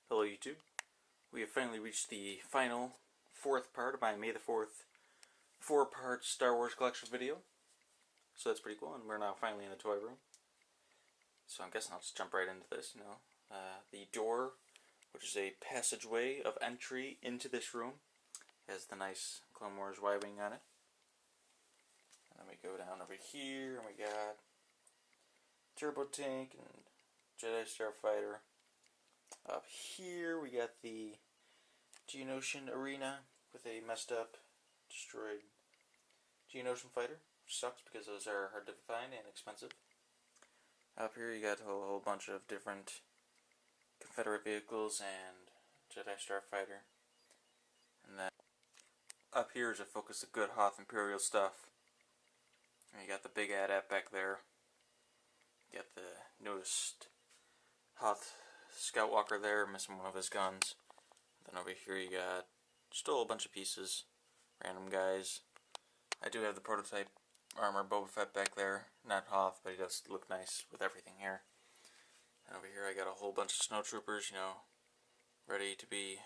Hello YouTube. We have finally reached the final fourth part of my May the 4th 4-part Star Wars collection video. So that's pretty cool, and we're now finally in the toy room. So I'm guessing I'll just jump right into this, the door, which is a passageway of entry into this room, has the nice Clone Wars Y-Wing on it. And then we go down over here, and we got Turbo Tank and Jedi Starfighter. Up here we got the Geonosian Arena with a messed up, destroyed Geonosian fighter, which sucks because those are hard to find and expensive. Up here you got a whole bunch of different Confederate vehicles and Jedi Starfighter. And then up here is a focus of good Hoth Imperial stuff. And you got the big AT-AT back there. You got the newest Hoth Scout Walker there, missing one of his guns. Then over here you got still a bunch of pieces, random guys. I do have the prototype armor Boba Fett back there, not Hoth, but he does look nice with everything here. And over here I got a whole bunch of snowtroopers, ready to be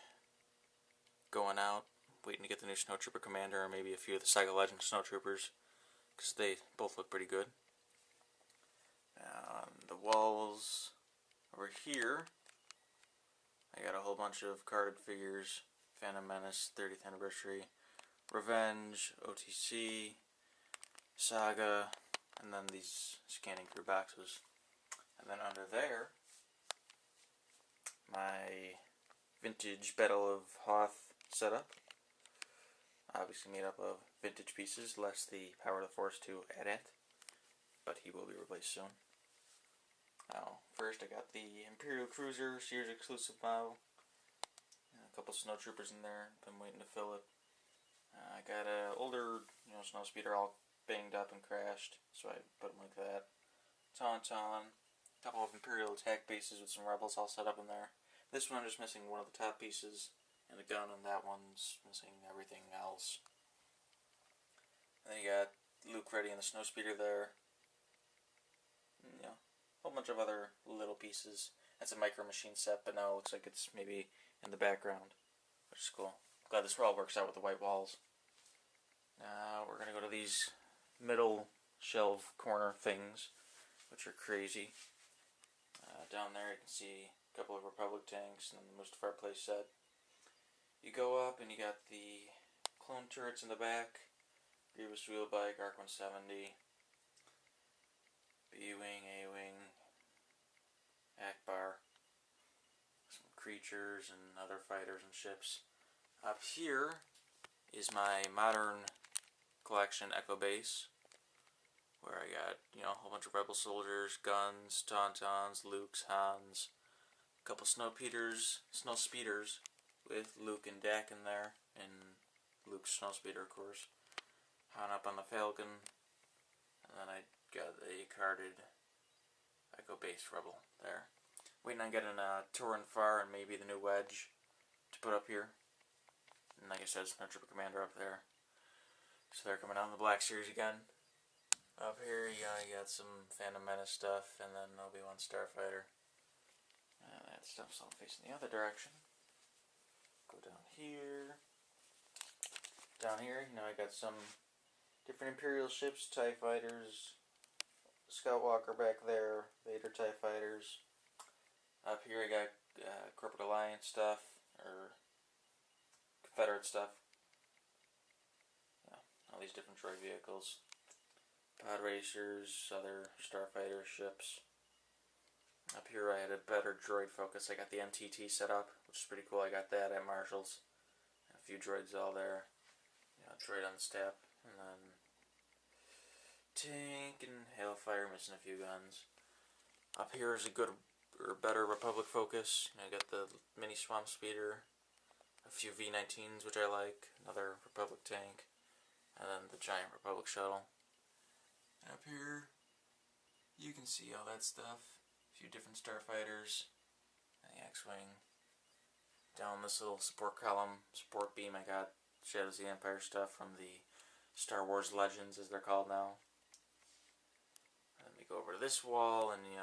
going out, waiting to get the new snowtrooper commander, or maybe a few of the Saga Legends snowtroopers, because they both look pretty good. The walls over here, I got a whole bunch of carded figures, Phantom Menace, 30th Anniversary, Revenge, OTC, Saga, and then these scanning crew boxes. And then under there, my vintage Battle of Hoth setup, obviously made up of vintage pieces, less the Power of the Force 2 AT-AT, but he will be replaced soon. Now, first I got the Imperial Cruiser Sears exclusive model. A couple snowtroopers in there. Been waiting to fill it. I got an older, snowspeeder all banged up and crashed, so I put them like that. Tauntaun. A couple of Imperial attack bases with some rebels all set up in there. This one I'm just missing one of the top pieces and the gun, and that one's missing everything else. And then you got Luke ready in the snowspeeder there. A whole bunch of other little pieces. That's a Micro Machine set, but now it looks like it's maybe in the background, which is cool. Glad this all works out with the white walls. Now we're going to go to these middle shelf corner things, which are crazy. Down there you can see a couple of Republic tanks and the Mustafar play set. You go up and you got the clone turrets in the back, Grievous Wheelbike, ARC-170, B-Wing, A-Wing, Akbar, some creatures and other fighters and ships. Up here is my modern collection Echo Base, where I got, a whole bunch of Rebel soldiers, guns, Tauntauns, Lukes, Hans, a couple Snowspeeders with Luke and Dak in there, and Luke's Snowspeeder, of course. Han up on the Falcon, and then I got a carded Echo Base Rebel there. Waiting on getting a Torrin Far and maybe the new Wedge to put up here. And like I said, Snowtrooper Commander up there. So they're coming out in the Black Series again. Up here, you got some Phantom Menace stuff, and then Obi-Wan Starfighter. And that stuff's all facing the other direction. Go down here. Down here, I got some different Imperial ships, TIE Fighters, Scout Walker back there, Vader TIE Fighters. Up here I got Corporate Alliance stuff, or Confederate stuff. All these different droid vehicles. Pod Racers, other Starfighter ships. Up here I had a better droid focus. I got the NTT set up, which is pretty cool. I got that at Marshall's. A few droids all there. Droid on the step, and then Tank and Hailfire, missing a few guns. Up here is a good or better Republic focus. I got the mini Swamp Speeder, a few V-19s which I like, another Republic tank, and then the giant Republic shuttle. And up here you can see all that stuff. A few different Starfighters, and the X-Wing. Down this little support column, support beam, I got Shadows of the Empire stuff from the Star Wars Legends, as they're called now. Let me go over to this wall, and you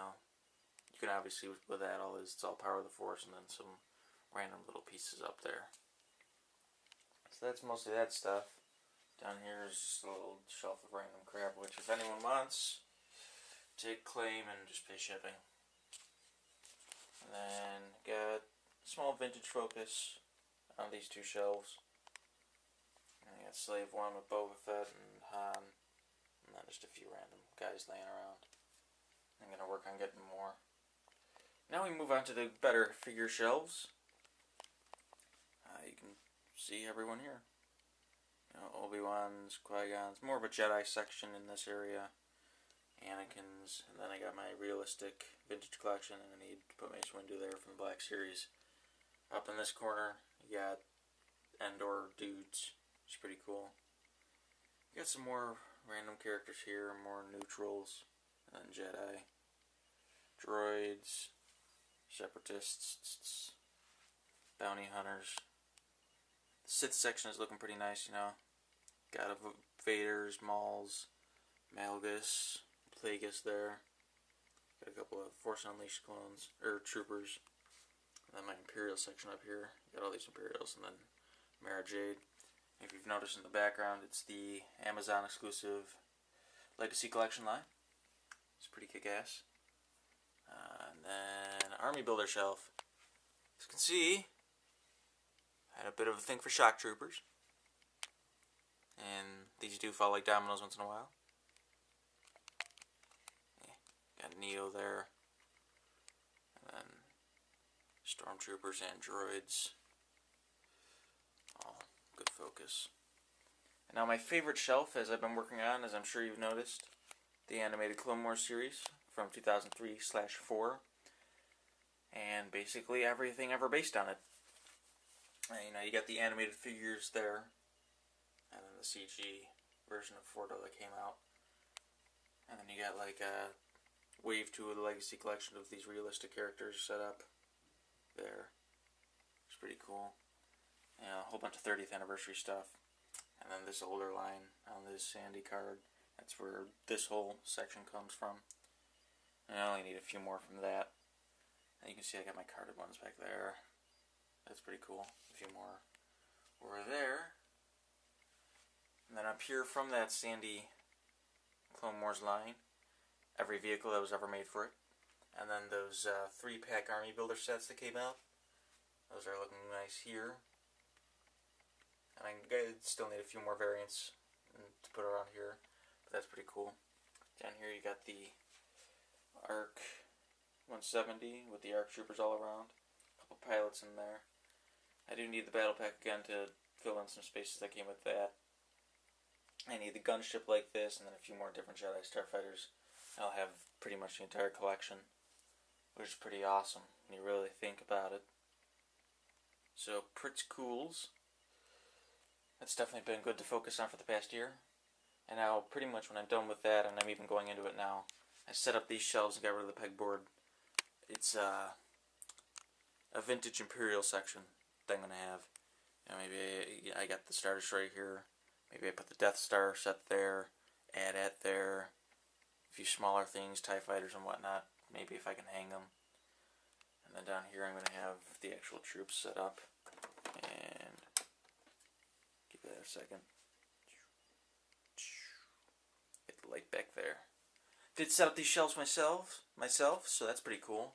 can obviously, with that, it's all Power of the Force, and then some random little pieces up there. So that's mostly that stuff. Down here is just a little shelf of random crap, which if anyone wants, take claim and just pay shipping. And then got small vintage focus on these two shelves. And I got Slave 1 with Boba Fett and Han. And then just a few random guys laying around. I'm going to work on getting more. Now we move on to the better figure shelves. You can see everyone here. You know, Obi-Wan's, Qui-Gon's, more of a Jedi section in this area. Anakin's, and then I got my realistic vintage collection, and I need to put Mace Windu there from the Black Series. Up in this corner, you got Endor dudes, which is pretty cool. You got some more random characters here, more neutrals, and then Jedi, droids, separatists, bounty hunters. The Sith section is looking pretty nice, you know. Got a Vader's, Mauls, Malgus, Plagueis there. Got a couple of Force Unleashed clones, or troopers. And then my Imperial section up here. Got all these Imperials, and then Mara Jade. If you've noticed in the background, it's the Amazon exclusive Legacy Collection line. It's pretty kick-ass. And then Army Builder shelf. As you can see, I had a bit of a thing for shock troopers. And these do fall like dominoes once in a while. Got Neo there. And then Stormtroopers and droids. All good focus. And now my favorite shelf, as I've been working on, as I'm sure you've noticed, the animated Clone Wars series from 2003/4. And basically everything ever based on it. And, you know, you got the animated figures there. And then the CG version of Fordo that came out. And then you got like a wave 2 of the Legacy collection of these realistic characters set up there. It's pretty cool. You know, a whole bunch of 30th anniversary stuff. And then this older line on this Sandy card. That's where this whole section comes from. And I only need a few more from that. And you can see I got my carded ones back there. That's pretty cool. A few more over there. And then up here from that Sandy Clone Wars line, every vehicle that was ever made for it. And then those 3-pack Army Builder sets that came out. Those are looking nice here. And I still need a few more variants to put around here. But that's pretty cool. Down here you got the ARC 170 with the ARC Troopers all around. A couple pilots in there. I do need the battle pack again to fill in some spaces that came with that. I need the gunship like this, and then a few more different Jedi Starfighters. I'll have pretty much the entire collection, which is pretty awesome when you really think about it. So, pretty cools. That's definitely been good to focus on for the past year. And now, pretty much when I'm done with that, and I'm even going into it now, I set up these shelves and got rid of the pegboard. It's a vintage Imperial section that I'm going to have. You know, maybe I got the Star Destroyer here. Maybe I put the Death Star set there, AT-AT there, a few smaller things, TIE Fighters and whatnot, maybe if I can hang them. And then down here I'm going to have the actual troops set up, and give that a second. Get the light back there. Did set up these shelves myself, so that's pretty cool.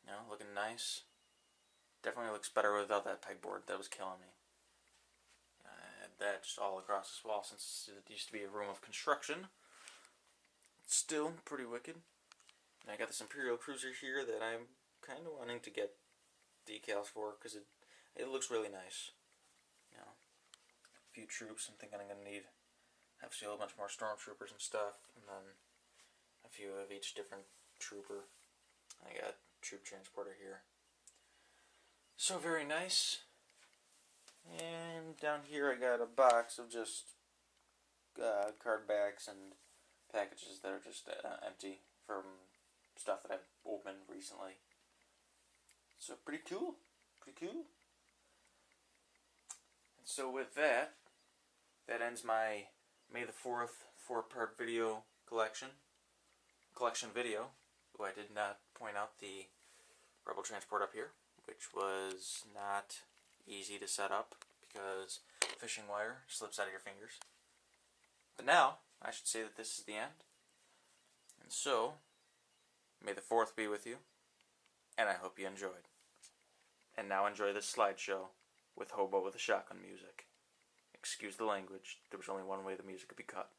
You know, looking nice. Definitely looks better without that pegboard, that was killing me. That just all across this wall since it used to be a room of construction. It's still pretty wicked. And I got this Imperial Cruiser here that I'm kind of wanting to get decals for because it looks really nice. You know, a few troops I'm thinking I'm going to need. Obviously a whole bunch more Stormtroopers and stuff, and then a few of each different trooper. I got Troop Transporter here. So very nice. And down here I got a box of just card backs and packages that are just empty from stuff that I've opened recently. So pretty cool. Pretty cool. And so with that, that ends my May the 4th 4-part video collection video. Oh, I did not point out the Rebel Transport up here which was not easy to set up because fishing wire slips out of your fingers. But now, I should say that this is the end. And so, may the 4th be with you, and I hope you enjoyed. And now enjoy this slideshow with Hobo with a Shotgun music. Excuse the language, there was only one way the music could be cut.